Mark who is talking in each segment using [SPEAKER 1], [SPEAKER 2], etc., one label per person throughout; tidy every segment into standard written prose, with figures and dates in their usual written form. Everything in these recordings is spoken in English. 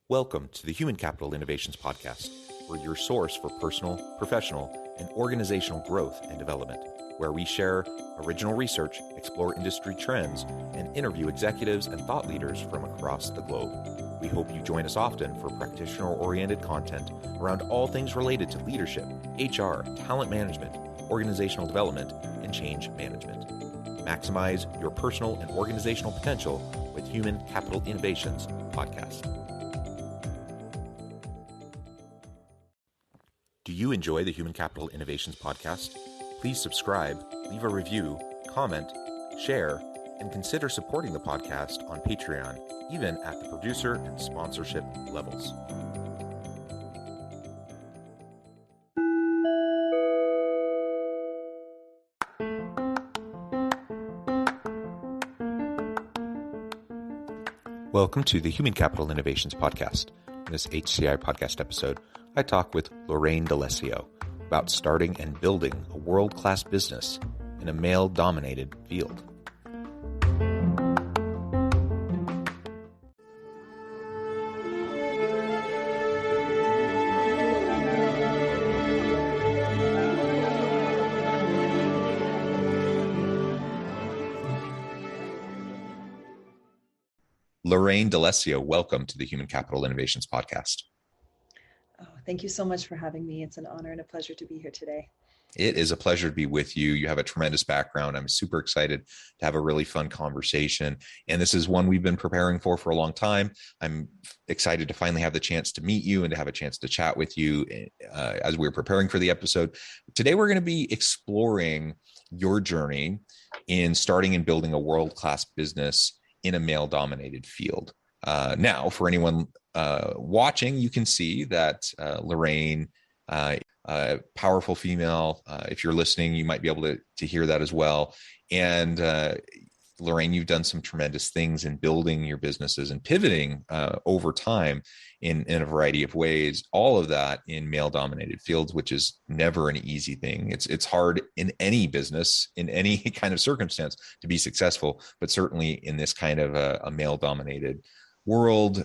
[SPEAKER 1] Welcome to the Human Capital Innovations Podcast. We're your source for personal, professional, and organizational growth and development, where we share original research, explore industry trends, and interview executives and thought leaders from across the globe. We hope you join us often for practitioner-oriented content around all things related to leadership, HR, talent management, organizational development, and change management. Maximize your personal and organizational potential with Human Capital Innovations Podcast. Do you enjoy the Human Capital Innovations Podcast? Please subscribe, leave a review, comment, share, and consider supporting the podcast on Patreon, even at the producer and sponsorship levels. Welcome to the Human Capital Innovations Podcast. In this HCI podcast episode, I talk with Lorraine D'Alessio about starting and building a world-class business in a male-dominated field. Lorraine D'Alessio, welcome to the Human Capital Innovations Podcast.
[SPEAKER 2] Oh, thank you so much for having me. It's an honor and a pleasure to be here today.
[SPEAKER 1] It is a pleasure to be with you. You have a tremendous background. I'm super excited to have a really fun conversation. And this is one we've been preparing for a long time. I'm excited to finally have the chance to meet you and to have a chance to chat with you as we're preparing for the episode. Today, we're going to be exploring your journey in starting and building a world-class business in a male-dominated field. Now, for anyone watching, you can see that Lorraine, powerful female. If you're listening, you might be able to hear that as well. And Lorraine, you've done some tremendous things in building your businesses and pivoting over time in a variety of ways. All of that in male-dominated fields, which is never an easy thing. It's hard in any business, in any kind of circumstance, to be successful. But certainly in this kind of a male-dominated world,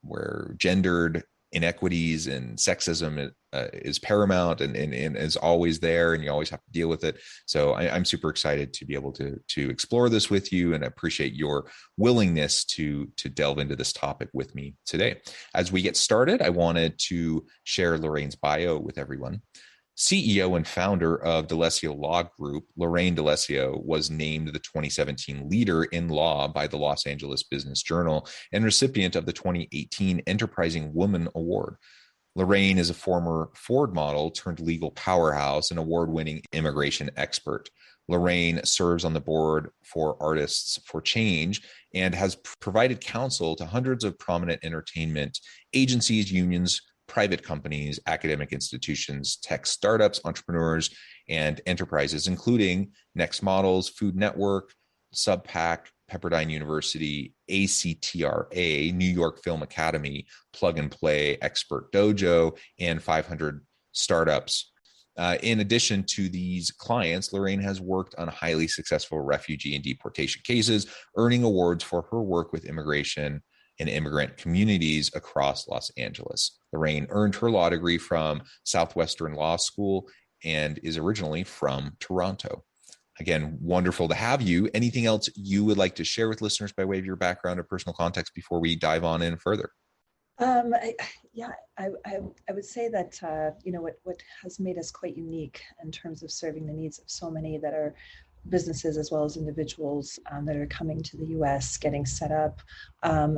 [SPEAKER 1] where gendered inequities and sexism is paramount and is always there, and you always have to deal with it. So I'm super excited to be able to explore this with you, and appreciate your willingness to delve into this topic with me today. As we get started, I wanted to share Lorraine's bio with everyone. CEO and founder of D'Alessio Law Group, Lorraine D'Alessio was named the 2017 Leader in Law by the Los Angeles Business Journal and recipient of the 2018 Enterprising Woman Award. Lorraine is a former Ford model turned legal powerhouse and award-winning immigration expert. Lorraine serves on the board for Artists for Change and has provided counsel to hundreds of prominent entertainment agencies, unions, private companies, academic institutions, tech startups, entrepreneurs, and enterprises, including Next Models, Food Network, SubPac, Pepperdine University, ACTRA, New York Film Academy, Plug and Play, Expert Dojo, and 500 startups. In addition to these clients, Lorraine has worked on highly successful refugee and deportation cases, earning awards for her work with immigration and immigrant communities across Los Angeles. Lorraine earned her law degree from Southwestern Law School and is originally from Toronto. Again, wonderful to have you. Anything else you would like to share with listeners by way of your background or personal context before we dive on in further?
[SPEAKER 2] I would say that, what has made us quite unique in terms of serving the needs of so many that are businesses as well as individuals that are coming to the U.S., getting set up,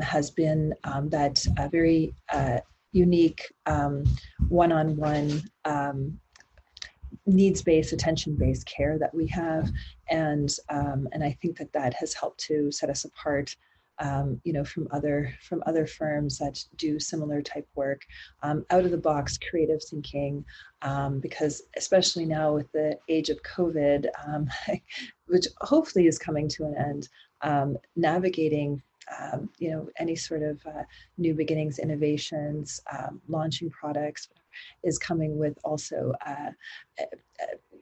[SPEAKER 2] has been that very unique one-on-one needs-based, attention-based care that we have, and I think that has helped to set us apart, from other firms that do similar type work, out of the box, creative thinking, because especially now with the age of COVID, which hopefully is coming to an end, navigating any sort of new beginnings, innovations, launching products is coming with also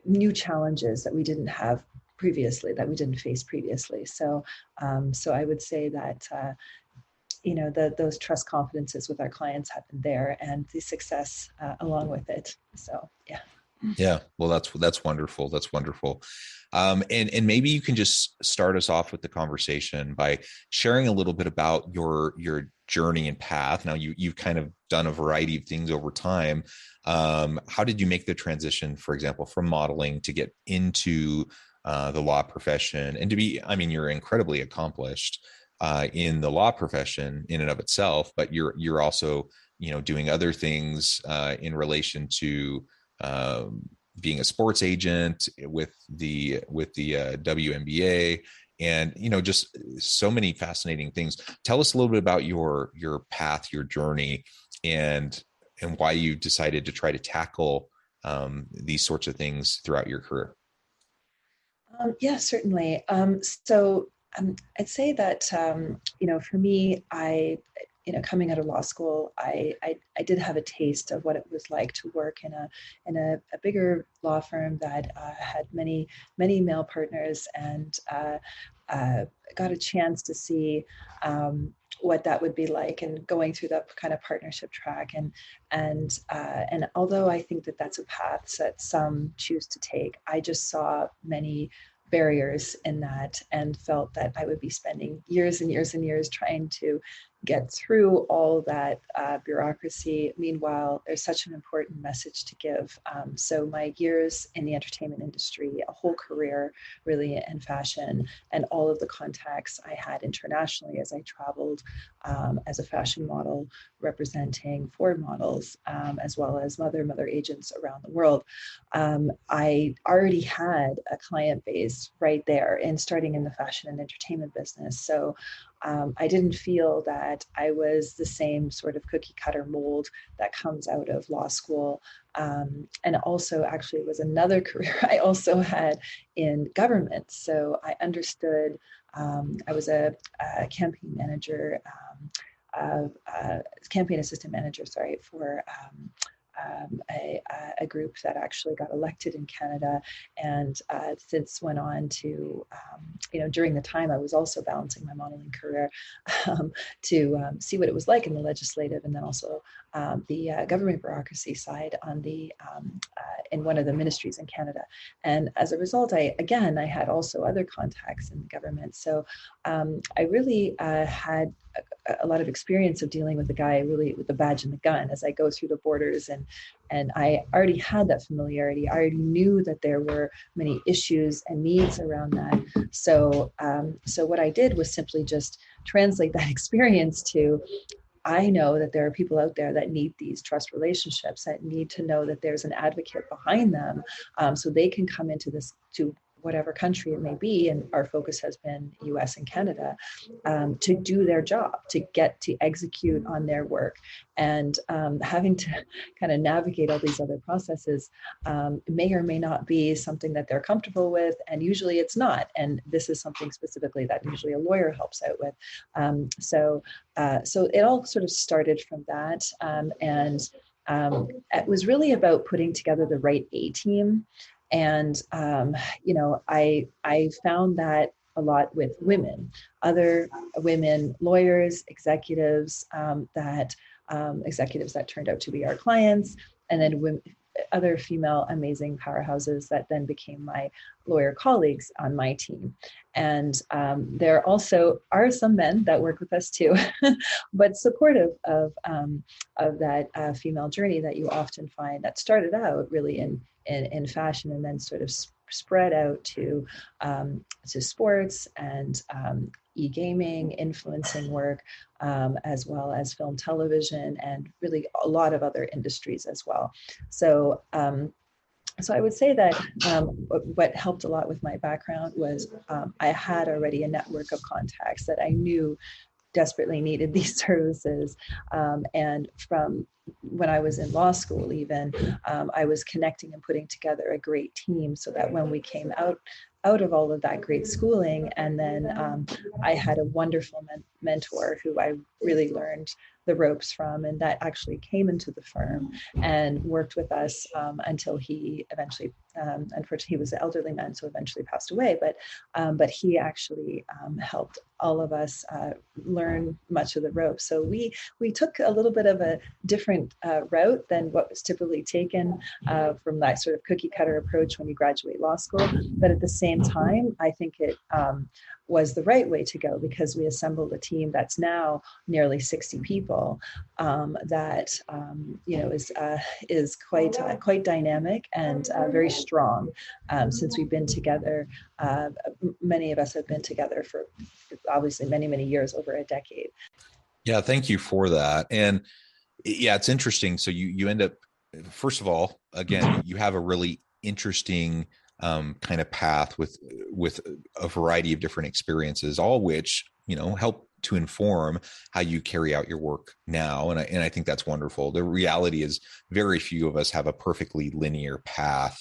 [SPEAKER 2] new challenges that we didn't have previously, that we didn't face previously. So I would say that those trust confidences with our clients have been there, and the success along with it. So yeah.
[SPEAKER 1] Yeah, well, that's wonderful. That's wonderful. And maybe you can just start us off with the conversation by sharing a little bit about your journey and path. Now, you've kind of done a variety of things over time. How did you make the transition, for example, from modeling to get into the law profession, and to be? I mean, you're incredibly accomplished in the law profession in and of itself, but you're also doing other things in relation to being a sports agent with the WNBA, and just so many fascinating things. Tell us a little bit about your path, your journey, and why you decided to try to tackle these sorts of things throughout your career.
[SPEAKER 2] Yeah, certainly. I'd say that for me, coming out of law school, I did have a taste of what it was like to work in a bigger law firm that had many male partners, and got a chance to see what that would be like, and going through that kind of partnership track. And although I think that that's a path that some choose to take, I just saw many barriers in that, and felt that I would be spending years and years and years trying to get through all that bureaucracy. Meanwhile, there's such an important message to give. So my years in the entertainment industry, a whole career really in fashion, and all of the contacts I had internationally as I traveled as a fashion model representing Ford models, as well as mother agents around the world. I already had a client base right there, and starting in the fashion and entertainment business. So I didn't feel that I was the same sort of cookie cutter mold that comes out of law school. And also, actually, it was another career I also had in government. So I understood, I was a campaign manager, campaign assistant manager, for a group that actually got elected in Canada, and since went on to, during the time I was also balancing my modeling career to see what it was like in the legislative, and then also the government bureaucracy side on the in one of the ministries in Canada. And as a result, I had also other contacts in government. So I really had a lot of experience of dealing with the guy really with the badge and the gun as I go through the borders, and I already had that familiarity. I already knew that there were many issues and needs around that. So what I did was simply just translate that experience to, I know that there are people out there that need these trust relationships, that need to know that there's an advocate behind them, so they can come into this, to whatever country it may be, and our focus has been US and Canada, to do their job, to get to execute on their work. And having to kind of navigate all these other processes may or may not be something that they're comfortable with, and usually it's not. And this is something specifically that usually a lawyer helps out with. So it all sort of started from that, and it was really about putting together the right A-team. And, I found that a lot with women, other women lawyers, executives, executives that turned out to be our clients, and then women, other female amazing powerhouses that then became my lawyer colleagues on my team. And there also are some men that work with us too, but supportive of that female journey that you often find that started out really in fashion, and then sort of spread out to sports and e-gaming, influencing work, as well as film, television, and really a lot of other industries as well. So I would say that what helped a lot with my background was I had already a network of contacts that I knew desperately needed these services. And from when I was in law school, even, I was connecting and putting together a great team, so that when we came out out of all of that great schooling. And then I had a wonderful mentor who I really learned the ropes from, and that actually came into the firm and worked with us until he eventually, unfortunately, he was an elderly man, so eventually passed away. But he actually helped all of us learn much of the ropes. So we took a little bit of a different route than what was typically taken from that sort of cookie cutter approach when you graduate law school. But at the same time, I think it was the right way to go, because we assembled a team that's now nearly 60 people that is quite dynamic and very strong. Since we've been together, many of us have been together for obviously many years, over a decade.
[SPEAKER 1] Yeah, thank you for that. And yeah, it's interesting. So you end up, first of all, again, you have a really interesting kind of path with a variety of different experiences, all which, help to inform how you carry out your work now. And I think that's wonderful. The reality is very few of us have a perfectly linear path,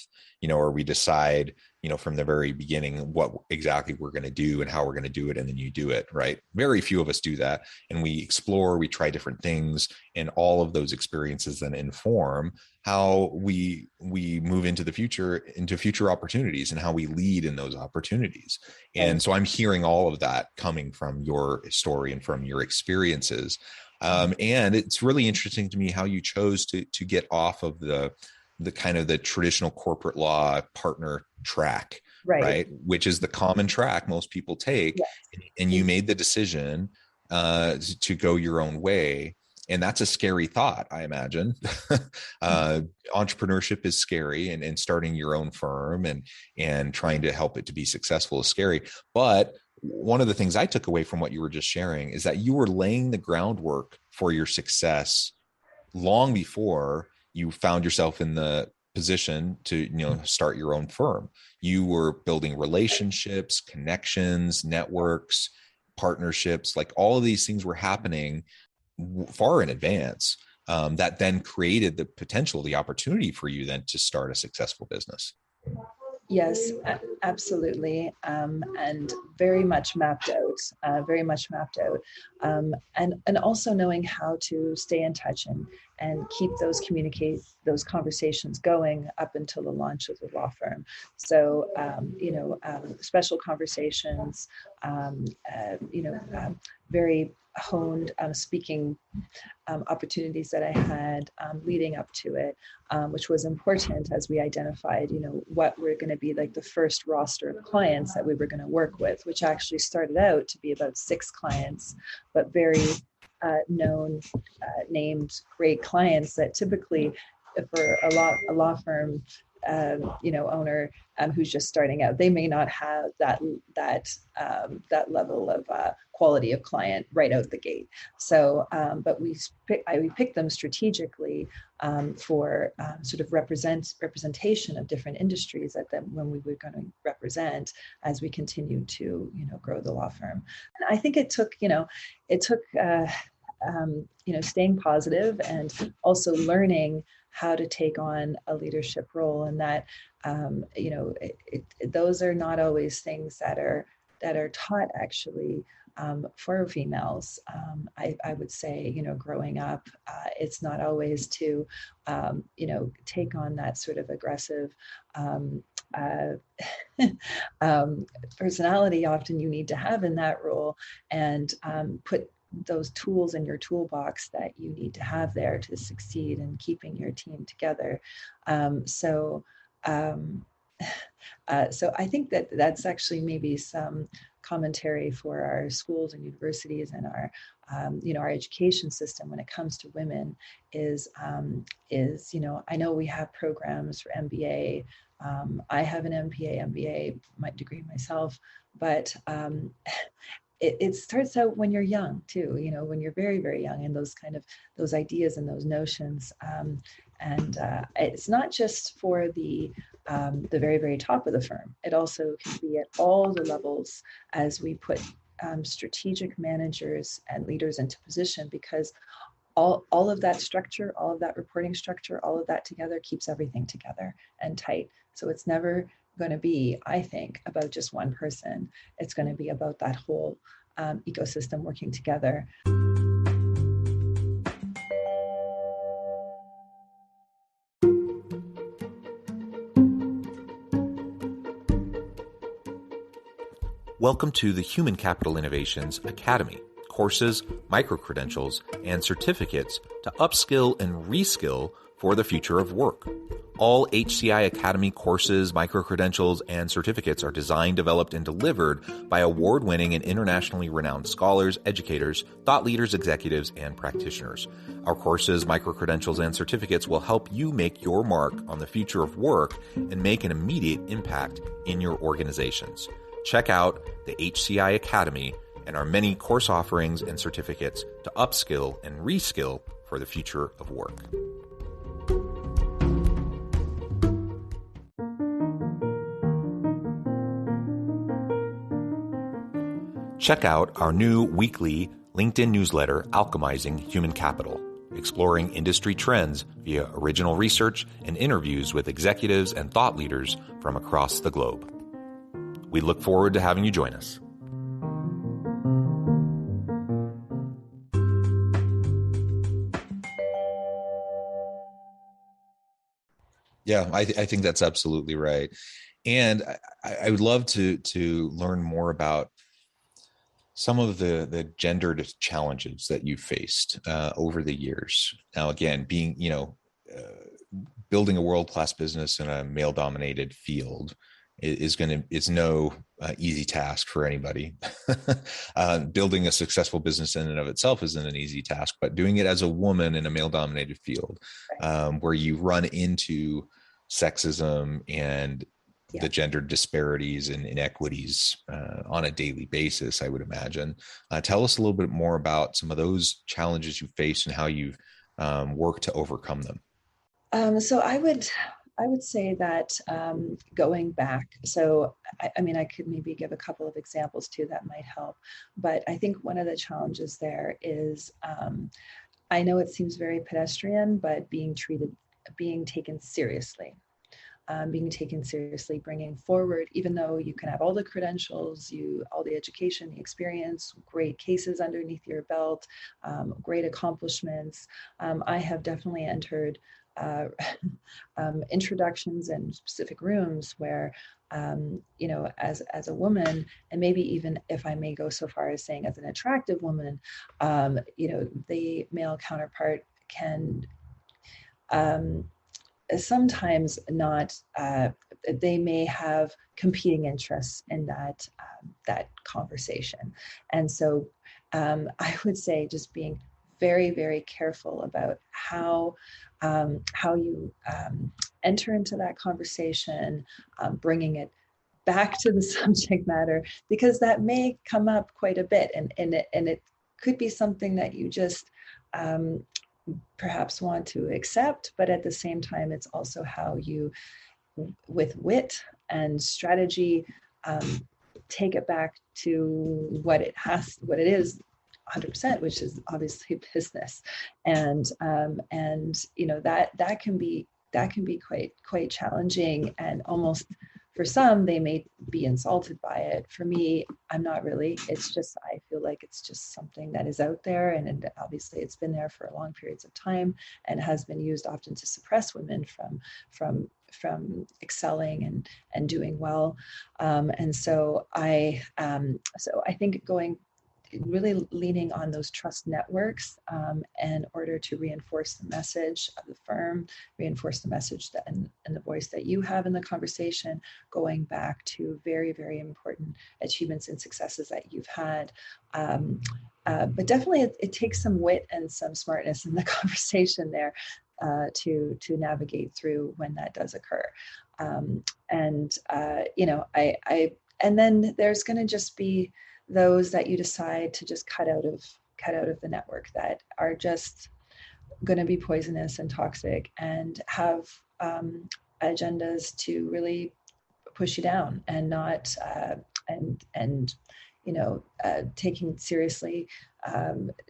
[SPEAKER 1] or we decide, from the very beginning what exactly we're going to do and how we're going to do it. And then you do it, right? Very few of us do that. And we explore, we try different things, and all of those experiences then inform how we move into the future, into future opportunities, and how we lead in those opportunities. And so I'm hearing all of that coming from your story and from your experiences. And it's really interesting to me how you chose to get off of the kind of the traditional corporate law partner track, right? Which is the common track most people take. Yes. And you made the decision to go your own way. And that's a scary thought, I imagine. Entrepreneurship is scary, and starting your own firm and trying to help it to be successful is scary. But one of the things I took away from what you were just sharing is that you were laying the groundwork for your success long before you found yourself in the position to, start your own firm. You were building relationships, connections, networks, partnerships, like all of these things were happening far in advance, that then created the potential, the opportunity for you then to start a successful business.
[SPEAKER 2] Yes, absolutely. And very much mapped out. And also knowing how to stay in touch and keep those conversations going up until the launch of the law firm. So, special conversations, very honed speaking opportunities that I had leading up to it, which was important as we identified, what we're going to be like the first roster of clients that we were going to work with, which actually started out to be about 6 clients, but very known, named great clients that typically for a law firm owner who's just starting out, they may not have that level of quality of client right out the gate. So, but we picked them strategically for sort of representation of different industries when we were going to represent as we continue to grow the law firm. And I think it took staying positive and also learning how to take on a leadership role, and that those are not always things that are taught actually for females. I would say growing up, it's not always to take on that sort of aggressive personality often you need to have in that role, and put those tools in your toolbox that you need to have there to succeed in keeping your team together. So I think that's actually maybe some commentary for our schools and universities and our education system when it comes to women is I know we have programs for MBA. I have an MBA degree myself, but it starts out when you're young too, when you're very, very young, and those ideas and those notions. And it's not just for the very, very top of the firm. It also can be at all the levels as we put strategic managers and leaders into position, because all of that structure, all of that reporting structure, all of that together keeps everything together and tight. So it's never going to be, I think, about just one person. It's going to be about that whole ecosystem working together.
[SPEAKER 1] Welcome to the Human Capital Innovations Academy. Courses, micro-credentials, and certificates to upskill and reskill for the future of work. All HCI Academy courses, micro-credentials, and certificates are designed, developed, and delivered by award-winning and internationally renowned scholars, educators, thought leaders, executives, and practitioners. Our courses, micro-credentials, and certificates will help you make your mark on the future of work and make an immediate impact in your organizations. Check out the HCI Academy and our many course offerings and certificates to upskill and reskill for the future of work. Check out our new weekly LinkedIn newsletter, Alchemizing Human Capital, exploring industry trends via original research and interviews with executives and thought leaders from across the globe. We look forward to having you join us. Yeah, I think that's absolutely right. And I would love to learn more about some of the gendered challenges that you faced over the years. Now, again, being, building a world-class business in a male-dominated field is no easy task for anybody. Building a successful business in and of itself isn't an easy task, but doing it as a woman in a male-dominated field, where you run into sexism and the gender disparities and inequities on a daily basis, I would imagine. Tell us a little bit more about some of those challenges you faced and how you've worked to overcome them.
[SPEAKER 2] So I would say that going back, so I mean, I could maybe give a couple of examples too that might help, but I think one of the challenges there is, I know it seems very pedestrian, but being taken seriously. Bringing forward, even though you can have all the credentials, all the education, the experience, great cases underneath your belt, great accomplishments. I have definitely entered introductions in specific rooms where, as a woman, and maybe even if I may go so far as saying as an attractive woman, the male counterpart can sometimes not, they may have competing interests in that conversation. And so I would say just being very, very careful about how you enter into that conversation, bringing it back to the subject matter, because that may come up quite a bit, and it could be something that you just perhaps want to accept, but at the same time, it's also how you, with wit and strategy, take it back to what it is 100%, which is obviously business. And that can be quite challenging, and almost, for some, they may be insulted by it. For me, I'm not really. It's just, I feel like it's just something that is out there, and obviously it's been there for long periods of time and has been used often to suppress women from excelling and doing well. And so I think really leaning on those trust networks in order to reinforce the message of the firm, reinforce the message and the voice that you have in the conversation, going back to very, very important achievements and successes that you've had. But definitely it takes some wit and some smartness in the conversation there to navigate through when that does occur. And then there's going to just be those that you decide to just cut out of the network, that are just going to be poisonous and toxic and have agendas to really push you down and not taking seriously,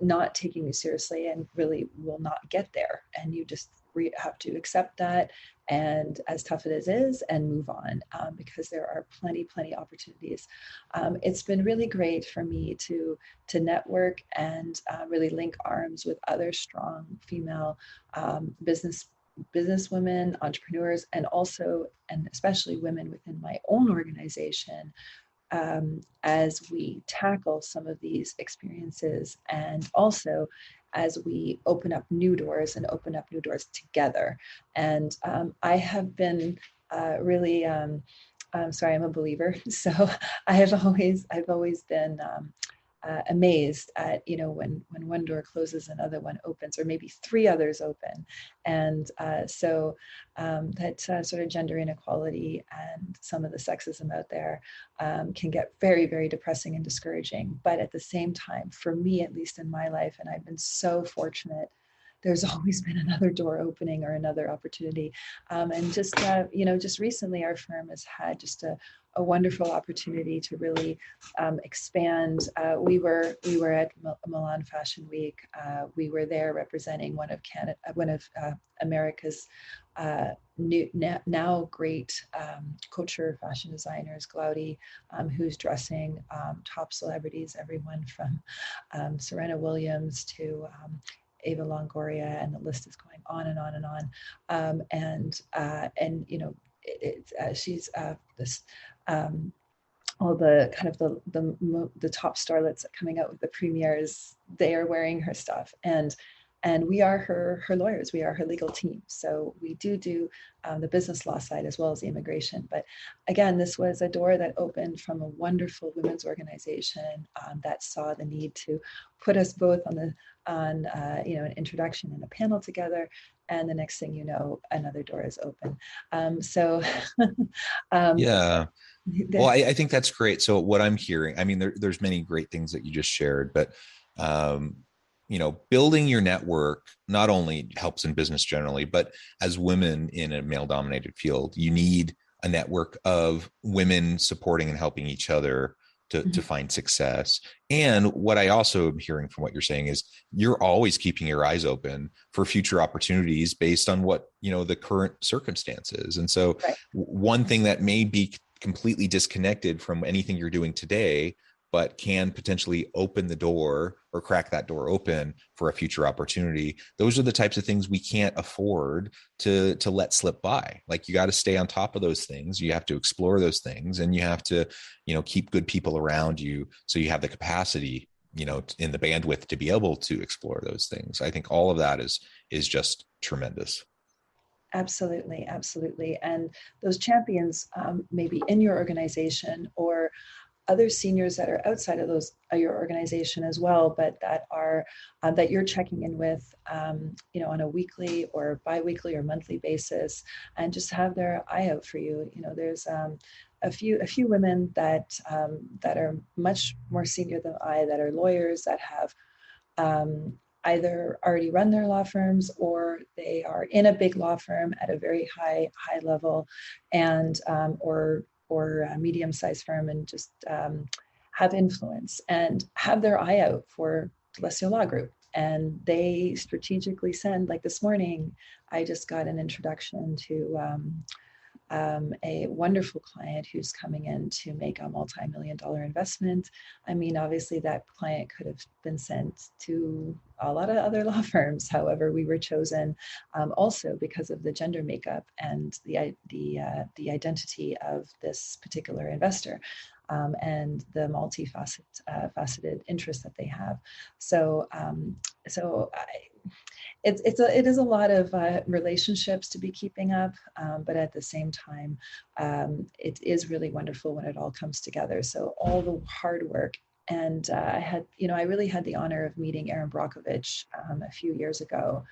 [SPEAKER 2] not taking you seriously, and really will not get there. And you just have to accept that, and as tough as it is, and move on, because there are plenty opportunities. It's been really great for me to network and really link arms with other strong female business women, entrepreneurs, and also, and especially women within my own organization, as we tackle some of these experiences, and also as we open up new doors together. And I have been really, sorry, I'm a believer. So I've always been amazed at, when one door closes, another one opens, or maybe three others open. And so that sort of gender inequality and some of the sexism out there can get very depressing and discouraging. But at the same time, for me, at least in my life, and I've been so fortunate, there's always been another door opening or another opportunity. And just, just recently, our firm has had just a wonderful opportunity to really expand. We were at Milan Fashion Week. We were there representing one of America's now great couture fashion designers, Glaudi, who's dressing top celebrities, everyone from Serena Williams to Ava Longoria, and the list is going on and on and on. She's this all the kind of the top starlets coming out with the premieres, they are wearing her stuff, and we are her lawyers, we are her legal team. So we do the business law side as well as the immigration. But again, this was a door that opened from a wonderful women's organization that saw the need to put us both on an introduction and a panel together. And the next thing you know, another door is open.
[SPEAKER 1] Yeah. Well, I think that's great. So what I'm hearing, I mean, there's many great things that you just shared, but building your network not only helps in business generally, but as women in a male dominated field, you need a network of women supporting and helping each other to find success. And what I also am hearing from what you're saying is you're always keeping your eyes open for future opportunities based on what, the current circumstances. And so one thing that may be completely disconnected from anything you're doing today, but can potentially open the door or crack that door open for a future opportunity. Those are the types of things we can't afford to let slip by. Like, you got to stay on top of those things. You have to explore those things, and you have to, keep good people around you, so you have the capacity, in the bandwidth to be able to explore those things. I think all of that is just tremendous.
[SPEAKER 2] Absolutely. And those champions, maybe in your organization or other seniors that are outside of your organization as well, but that are that you're checking in with, on a weekly or biweekly or monthly basis, and just have their eye out for you. There's a few women that are much more senior than I, that are lawyers, that have either already run their law firms, or they are in a big law firm at a very high level, and or a medium-sized firm, and just have influence and have their eye out for D'Alessio Law Group. And they strategically send, like this morning, I just got an introduction to a wonderful client who's coming in to make a multi-million-dollar investment. I mean, obviously that client could have been sent to a lot of other law firms. However, we were chosen also because of the gender makeup and the identity of this particular investor, and the multifaceted interest that they have. It is a lot of relationships to be keeping up, but at the same time, it is really wonderful when it all comes together. So all the hard work, and I really had the honor of meeting Erin Brockovich a few years ago,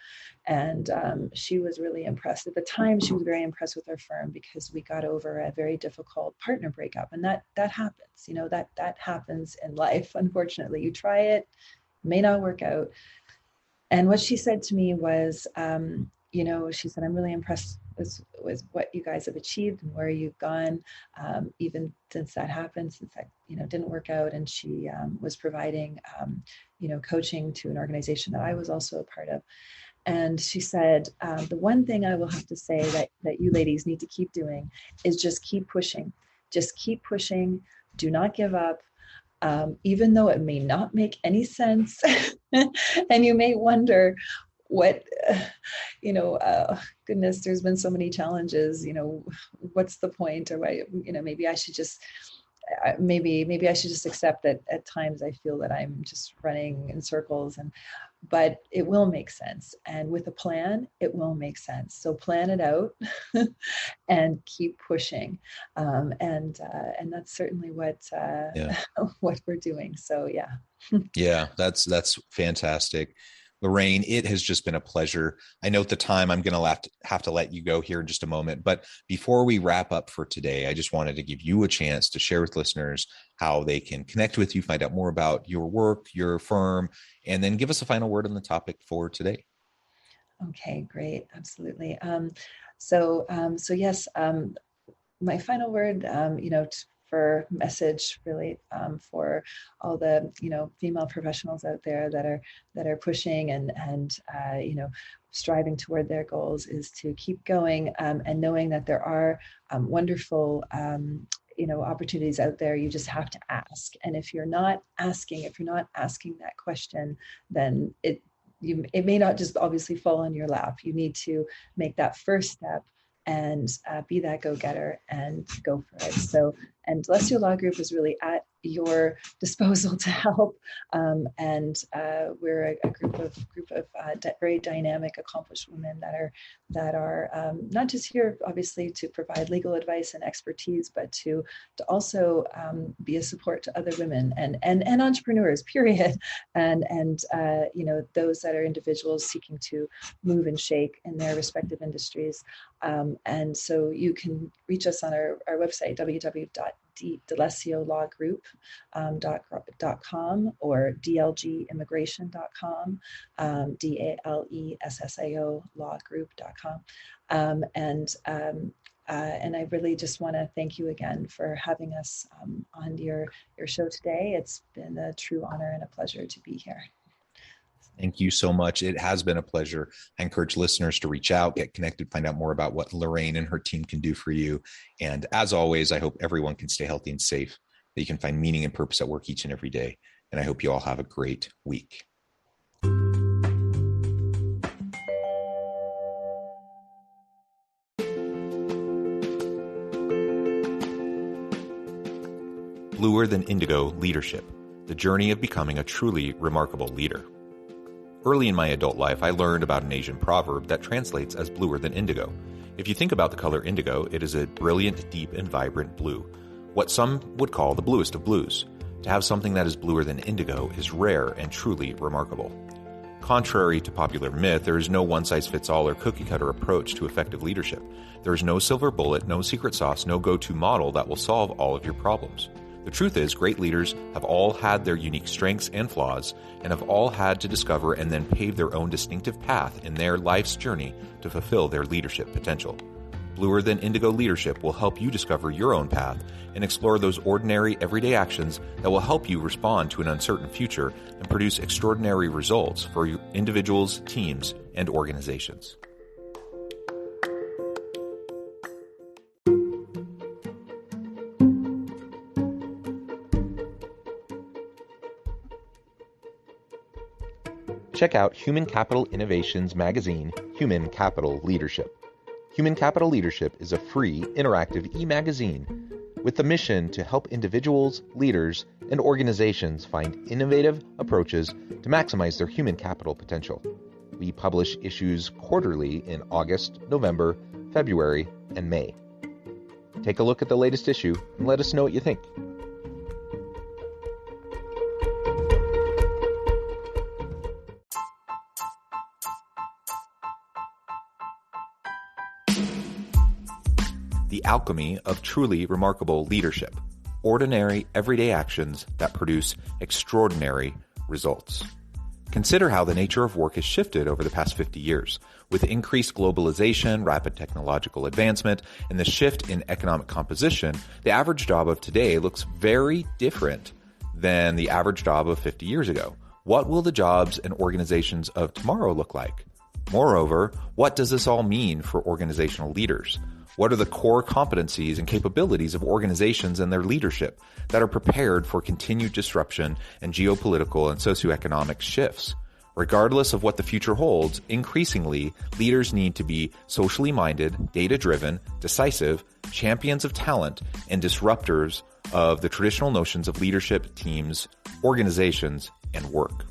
[SPEAKER 2] and she was really impressed. At the time, she was very impressed with our firm because we got over a very difficult partner breakup, and that happens. That happens in life. Unfortunately, you try it, may not work out. And what she said to me was, she said, I'm really impressed with what you guys have achieved and where you've gone, even since that happened, since that, didn't work out. And she was providing, coaching to an organization that I was also a part of. And she said, the one thing I will have to say that you ladies need to keep doing is just keep pushing. Just keep pushing. Do not give up. Even though it may not make any sense. And you may wonder what, goodness, there's been so many challenges, what's the point? Or, maybe I should just, maybe I should just accept that at times I feel that I'm just running in circles, but it will make sense. And with a plan, it will make sense. So plan it out and keep pushing. And that's certainly what what we're doing. So yeah.
[SPEAKER 1] Yeah, that's fantastic. Lorraine, it has just been a pleasure. I know at the time I'm going to have to let you go here in just a moment, but before we wrap up for today, I just wanted to give you a chance to share with listeners how they can connect with you, find out more about your work, your firm, and then give us a final word on the topic for today.
[SPEAKER 2] Okay, great. Absolutely. So yes, my final word, for message really for all the female professionals out there that are pushing and striving toward their goals is to keep going, and knowing that there are wonderful opportunities out there. You just have to ask, and if you're not asking that question, then it may not just obviously fall in your lap. You need to make that first step and be that go-getter and go for it. So, and D'Alessio Law Group is really at your disposal to help. And we're a group of very dynamic, accomplished women that are not just here, obviously, to provide legal advice and expertise, but to also be a support to other women and entrepreneurs, period. And those that are individuals seeking to move and shake in their respective industries. And so you can reach us on our website, www.delessiolawgroup.com or dlgimmigration.com, DALESSIO lawgroup.com. And I really just want to thank you again for having us on your show today. It's been a true honor and a pleasure to be here.
[SPEAKER 1] Thank you so much. It has been a pleasure. I encourage listeners to reach out, get connected, find out more about what Lorraine and her team can do for you. And as always, I hope everyone can stay healthy and safe, that you can find meaning and purpose at work each and every day. And I hope you all have a great week. Bluer Than Indigo Leadership, the journey of becoming a truly remarkable leader. Early in my adult life, I learned about an Asian proverb that translates as bluer than indigo. If you think about the color indigo, it is a brilliant, deep, and vibrant blue, what some would call the bluest of blues. To have something that is bluer than indigo is rare and truly remarkable. Contrary to popular myth, there is no one-size-fits-all or cookie-cutter approach to effective leadership. There is no silver bullet, no secret sauce, no go-to model that will solve all of your problems. The truth is, great leaders have all had their unique strengths and flaws, and have all had to discover and then pave their own distinctive path in their life's journey to fulfill their leadership potential. Bluer Than Indigo Leadership will help you discover your own path and explore those ordinary, everyday actions that will help you respond to an uncertain future and produce extraordinary results for your individuals, teams, and organizations. Check out Human Capital Innovations magazine, Human Capital Leadership. Human Capital Leadership is a free, interactive e-magazine with the mission to help individuals, leaders, and organizations find innovative approaches to maximize their human capital potential. We publish issues quarterly in August, November, February, and May. Take a look at the latest issue and let us know what you think. The alchemy of truly remarkable leadership. Ordinary, everyday actions that produce extraordinary results. Consider how the nature of work has shifted over the past 50 years. With increased globalization, rapid technological advancement, and the shift in economic composition, the average job of today looks very different than the average job of 50 years ago. What will the jobs and organizations of tomorrow look like? Moreover, what does this all mean for organizational leaders? What are the core competencies and capabilities of organizations and their leadership that are prepared for continued disruption and geopolitical and socioeconomic shifts? Regardless of what the future holds, increasingly, leaders need to be socially minded, data-driven, decisive, champions of talent, and disruptors of the traditional notions of leadership, teams, organizations, and work.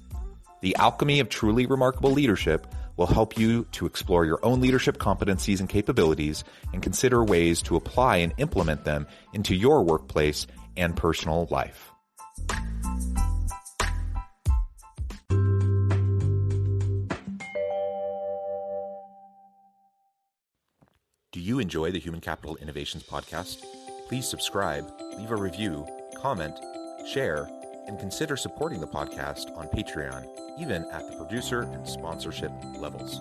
[SPEAKER 1] The alchemy of truly remarkable leadership will help you to explore your own leadership competencies and capabilities and consider ways to apply and implement them into your workplace and personal life. Do you enjoy the Human Capital Innovations podcast? Please subscribe, leave a review, comment, share, and consider supporting the podcast on Patreon, even at the producer and sponsorship levels.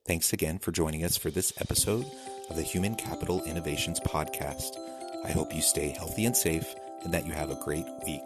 [SPEAKER 1] Thanks again for joining us for this episode of the Human Capital Innovations podcast. I hope you stay healthy and safe and that you have a great week.